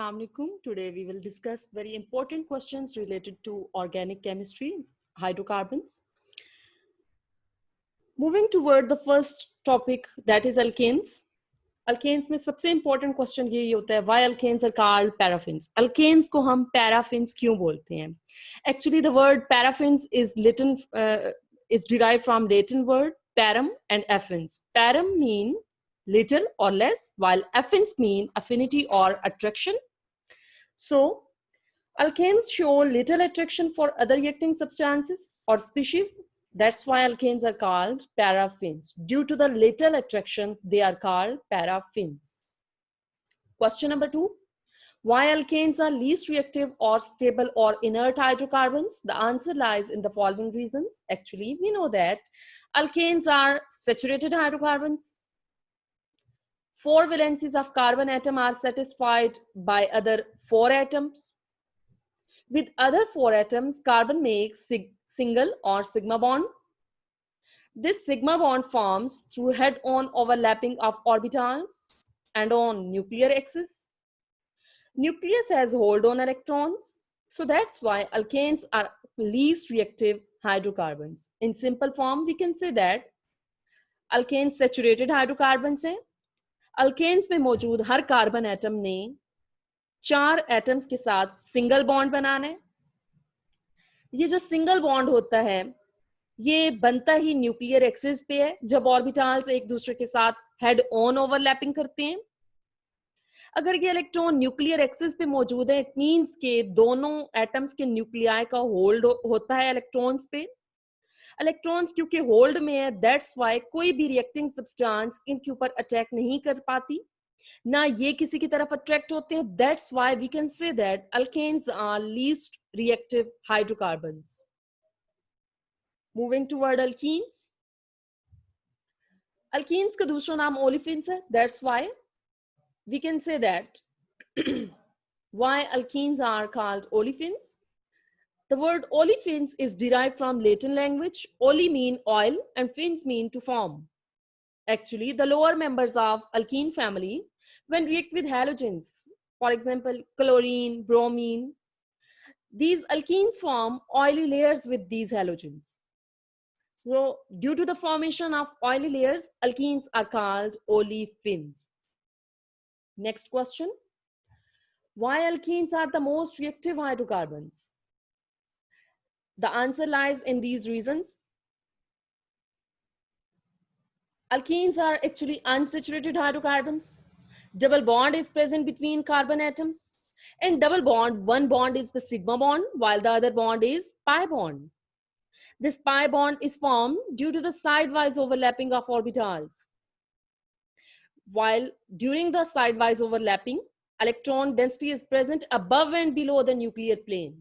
Assalamu alaikum. Today we will discuss very important questions related to organic chemistry, hydrocarbons. Moving toward the first topic, that is alkanes. Alkanes में सबसे important question यही होता है, why alkanes are called paraffins? Alkanes को हम paraffins क्यों बोलते हैं? Actually, the word paraffins is derived from Latin word param and affins. Param mean little or less, while affins mean affinity or attraction. So, alkanes show little attraction for other reacting substances or species. That's why alkanes are called paraffins. Due to the little attraction, they are called paraffins. Question number 2. Why alkanes are least reactive or stable or inert hydrocarbons? The answer lies in the following reasons. Actually, we know that alkanes are saturated hydrocarbons. 4 valencies of carbon atom are satisfied by other 4 atoms. With other 4 atoms, carbon makes single or sigma bond. This sigma bond forms through head-on overlapping of orbitals and on nuclear axis. Nucleus has hold-on electrons, so that's why alkanes are least reactive hydrocarbons. In simple form, we can say that alkanes saturated hydrocarbons हैं. Alkanes में मौजूद हर carbon atom ने 4 atoms के साथ single bond बनाना है. ये जो single bond होता है ये बनता ही न्यूक्लियर एक्सिस पे है जब ऑर्बिटल्स एक दूसरे के साथ हेड ऑन ओवरलैपिंग करते हैं. अगर ये इलेक्ट्रॉन न्यूक्लियर एक्सिस पे मौजूद है, इट मींस के दोनों एटम्स के न्यूक्लियाई का होल्ड होता है इलेक्ट्रॉन्स पे. इलेक्ट्रॉन्स क्योंकि होल्ड में है, दैट्स व्हाई कोई भी रिएक्टिंग सब्सटेंस इनके ऊपर अटैक नहीं कर पाती, ना ये किसी की तरफ अट्रैक्ट होते हैं. That's why we can say that alkanes are least reactive hydrocarbons. Moving toward alkenes. Alkenes का दूसरा नाम olefins है. That's why we can say that why alkenes are called olefins. The word olefins is derived from Latin language. Oli mean oil and fins mean to form. Actually, the lower members of alkene family, when react with halogens, for example, chlorine, bromine, these alkenes form oily layers with these halogens. So, due to the formation of oily layers, alkenes are called olefins. Next question. Why alkenes are the most reactive hydrocarbons? The answer lies in these reasons. Alkenes are actually unsaturated hydrocarbons. Double bond is present between carbon atoms. In double bond, one bond is the sigma bond while the other bond is pi bond. This pi bond is formed due to the sidewise overlapping of orbitals. While during the sidewise overlapping, electron density is present above and below the nuclear plane.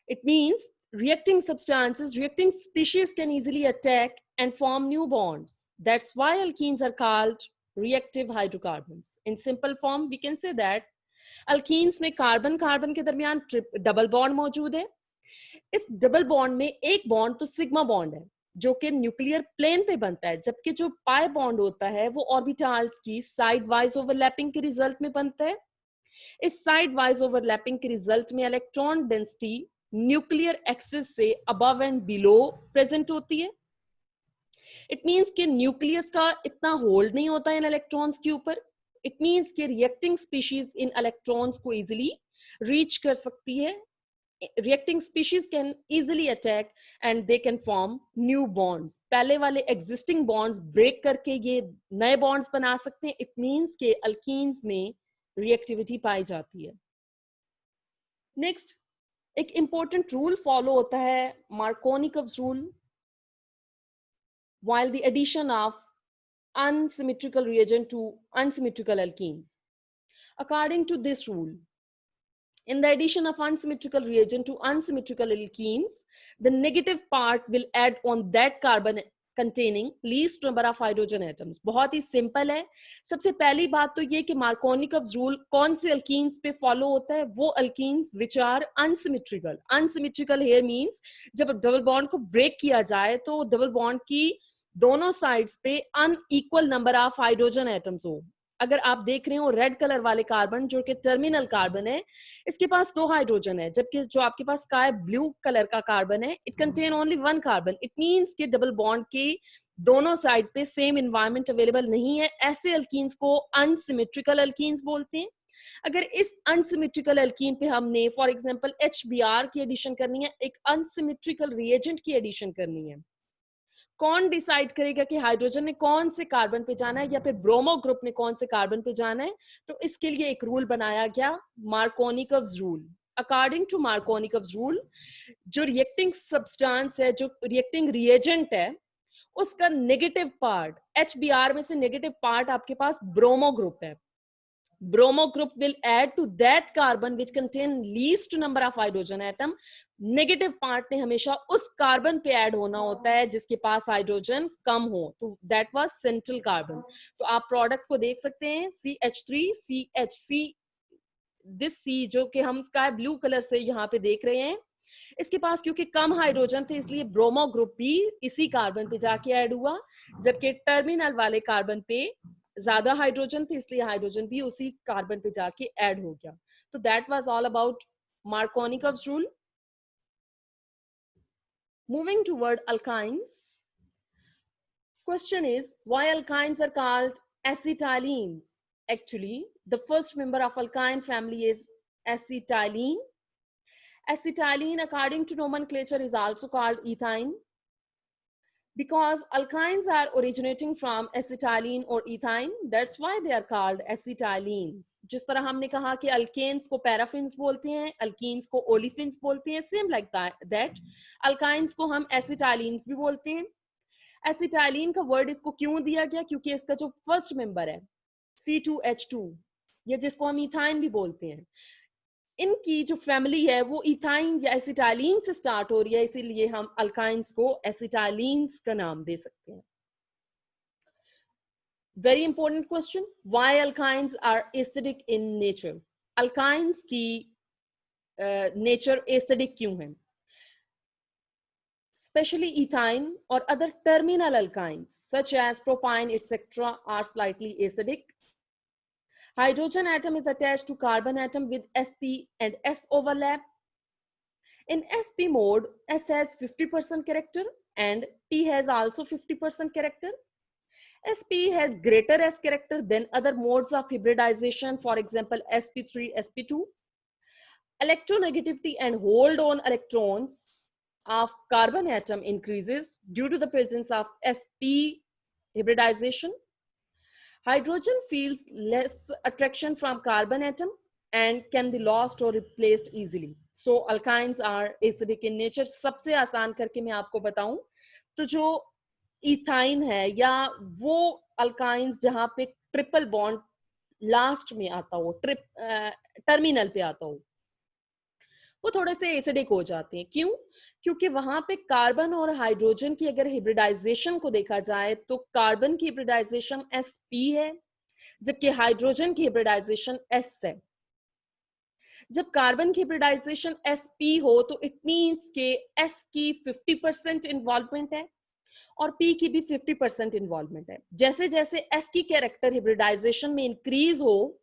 It means reacting substances, reacting species can easily attack and form new bonds. That's why alkenes are called reactive hydrocarbons. In simple form, we can say that alkenes में carbon carbon के दरमियान double bond मौजूद है. इस double bond में एक bond तो sigma bond है जो कि न्यूक्लियर प्लेन पे बनता है, जबकि जो पाई बॉन्ड होता है वो ऑर्बिटल्स की साइड वाइज ओवरलैपिंग के रिजल्ट में बनता है. इस साइड वाइज ओवरलैपिंग के रिजल्ट में इलेक्ट्रॉन डेंसिटी न्यूक्लियर एक्सिस से अबव एंड बिलो प्रेजेंट होती है. इट मींस कि न्यूक्लियस का इतना होल्ड नहीं होता इन इलेक्ट्रॉन्स के ऊपर. इट मींस कि रिएक्टिंग स्पीशीज इन इलेक्ट्रॉन्स को इजीली रीच कर सकती है. Reacting species can easily attack and they can form new bonds. पहले वाले existing bonds break करके ये नए bonds बना सकते हैं. It means कि alkenes में reactivity पाई जाती है. Next, एक important rule follow होता है Markovnikov's rule. While the addition of unsymmetrical reagent to unsymmetrical alkenes. According to this rule, in the addition of unsymmetrical reagent to unsymmetrical alkenes, the negative part will add on that carbon containing least number of hydrogen atoms. बहुत ही simple है. सबसे पहली बात तो ये कि Markovnikov's rule कौन से alkenes पे follow होता है? वो alkenes which are unsymmetrical. Unsymmetrical here means जब double bond को break किया जाए तो double bond की दोनों sides पे unequal number of hydrogen atoms हो. अगर आप देख रहे हो रेड कलर वाले कार्बन जो कि टर्मिनल कार्बन है, इसके पास 2 हाइड्रोजन है, जबकि जो आपके पास स्काई ब्लू कलर का कार्बन है, it contain only 1 carbon. It means कि डबल बॉन्ड के दोनों साइड पे सेम एनवायरनमेंट अवेलेबल नहीं है। ऐसे अल्कीन्स को अनसिमेट्रिकल अल्कीन्स बोलते हैं। अगर इस अनसिमेट्रिकल अल्कीन पे हमने फॉर एग्जांपल HBr की एडिशन करनी है, एक अनसिमेट्रिकल रिएजेंट की एडिशन करनी है, कौन डिसाइड करेगा कि हाइड्रोजन ने कौन से कार्बन पे जाना है या फिर ब्रोमो ग्रुप ने कौन से कार्बन पे जाना है? तो इसके लिए एक रूल बनाया गया, Markovnikov's rule. According to Markovnikov's rule, जो रिएक्टिंग सब्सटेंस है, जो रिएक्टिंग रिएजेंट है, उसका नेगेटिव पार्ट, HBr में से नेगेटिव पार्ट आपके पास ब्रोमो ग्रुप है। Bromo group will add to that carbon which contain least number of hydrogen atom. Negative part ने हमेशा उस कार्बन पे ऐड होना होता है जिसके पास हाइड्रोजन कम हो, तो दैट वाज सेंट्रल कार्बन। तो आप प्रोडक्ट को देख सकते हैं, CH3CHC, दिस C जो कि हम स्काई ब्लू कलर से यहाँ पे देख रहे हैं, इसके पास क्योंकि कम हाइड्रोजन थे इसलिए ब्रोमो ग्रुप भी इसी कार्बन पे जाके ऐड हुआ, जबकि टर्मिनल वाले कार्बन पे ज्यादा हाइड्रोजन थे इसलिए हाइड्रोजन भी उसी कार्बन पे जाके ऐड हो गया। तो that was all about Markovnikov's rule. Moving toward alkynes, question is why alkynes are called acetylenes? Actually, the first member of alkyne family is acetylene. Acetylene, according to nomenclature, is also called ethine. Because alkynes are originating from acetylene or ethine, that's why they are called acetylenes. जिस तरह हमने कहा कि alkanes को paraffins बोलते हैं, alkenes को olefins बोलते हैं, same like that alkynes को हम acetylenes भी बोलते हैं। एसिटाइलिन का वर्ड इसको क्यों दिया गया? क्योंकि इसका जो फर्स्ट मेंबर है C2H2, या जिसको हम इथाइन भी बोलते हैं, इनकी जो फैमिली है वो इथाइन या एसिटाइलिन से स्टार्ट हो रही है, इसीलिए हम अल्काइंस को एसिटाइलिन्स का नाम दे सकते हैं। Very important question, why alkynes are acidic in nature? Alkynes की नेचर एसिडिक क्यों है? Especially ethine or other terminal alkynes such as propyne etc. are slightly acidic. Hydrogen atom is attached to carbon atom with sp and s overlap. In sp mode, s has 50% character and p has also 50% character. sp has greater s character than other modes of hybridization, for example sp3, sp2. Electronegativity and hold on electrons of carbon atom increases due to the presence of sp hybridization. Hydrogen feels less attraction from carbon atom and can be lost or replaced easily. So alkynes are acidic in nature. सबसे आसान करके मैं आपको बताऊं तो जो ethyne है या वो अल्काइंस जहां पे ट्रिपल बॉन्ड लास्ट में आता हो, टर्मिनल पे आता हो, वो थोड़े से एसिडिक हो जाते हैं। क्यों? क्योंकि वहां पे कार्बन और हाइड्रोजन की अगर हिब्रिडाइजेशन को देखा जाए तो कार्बन की हिब्रिडाइजेशन sp है, जबकि हाइड्रोजन की हिब्रिडाइजेशन s है। जब कार्बन की हिब्रिडाइजेशन sp हो तो इट मींस के s की 50% इन्वॉल्वमेंट है और p की भी 50% इन्वॉल्वमेंट है। जैसे जैसे s की कैरेक्टर हिब्रिडाइजेशन में इंक्रीज हो,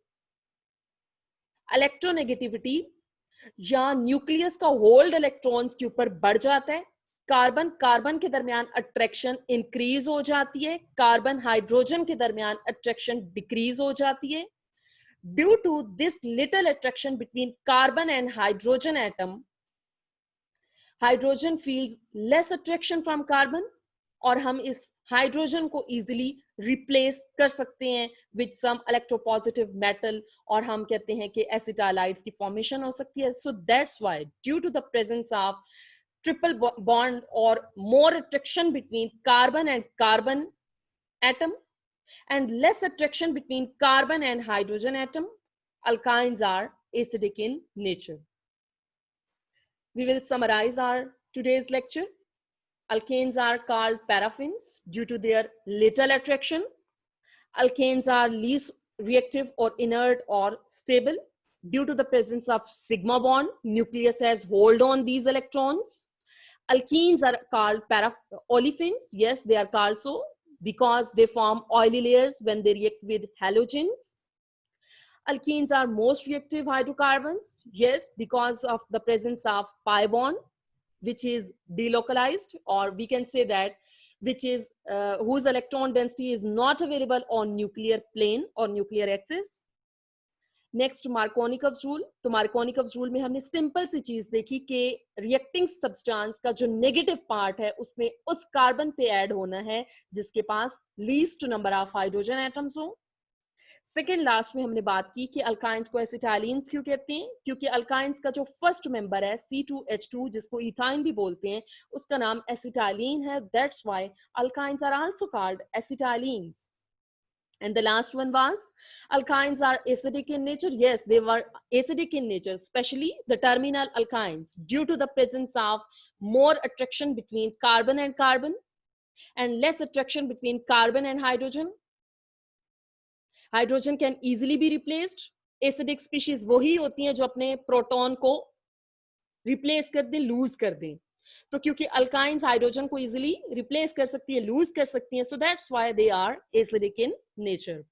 इलेक्ट्रोनेगेटिविटी या न्यूक्लियस का होल्ड इलेक्ट्रॉन्स के ऊपर बढ़ जाता है, कार्बन कार्बन के दरमियान अट्रैक्शन इंक्रीज हो जाती है, कार्बन हाइड्रोजन के दरमियान अट्रैक्शन डिक्रीज हो जाती है। Due to this little attraction between carbon and hydrogen atom, hydrogen feels less attraction from carbon और हम इस हाइड्रोजन को इजीली रिप्लेस कर सकते हैं विद सम इलेक्ट्रोपॉजिटिव मेटल और हम कहते हैं कि एसिटाइलाइड्स की फॉर्मेशन हो सकती है। So that's why due to the presence of triple bond और more attraction between carbon and carbon atom and less attraction between carbon and hydrogen atom, alkynes are acidic in nature. We will summarize our today's lecture. Alkanes are called paraffins due to their little attraction. Alkanes are least reactive or inert or stable due to the presence of sigma bond. Nucleus has hold on these electrons. Alkenes are called olefins. Yes, they are called so because they form oily layers when they react with halogens. Alkenes are most reactive hydrocarbons. Yes, because of the presence of pi bond, which is delocalized, or we can say that which is whose electron density is not available on nuclear plane or nuclear axis. Next Markovnikov's rule. तो Markovnikov's rule में हमने simple सी चीज देखी कि reacting substance का जो negative part है उसने उस कार्बन पे ऐड होना है जिसके पास least number of hydrogen atoms हो. सेकेंड लास्ट में हमने बात की कि अल्काइंस को एसिटाइलिन्स क्यों कहते हैं, क्योंकि अल्काइंस का जो फर्स्ट मेंबर है C2H2 जिसको इथाइन भी बोलते हैं उसका नाम एसिटाइलिन है. That's why alkynes are also called acetylenes. And the last one was alkynes are acidic in nature. Yes, they were acidic in nature, especially the terminal alkynes, due to the presence of more attraction between carbon and carbon and less attraction between carbon and hydrogen. Hydrogen can easily be replaced. Acidic species वही होती हैं जो अपने proton को replace कर दें, loose कर दें. तो क्योंकि अल्काइंस हाइड्रोजन को इजीली रिप्लेस कर सकती है, लूज कर सकती हैं, so that's why they are acidic in nature.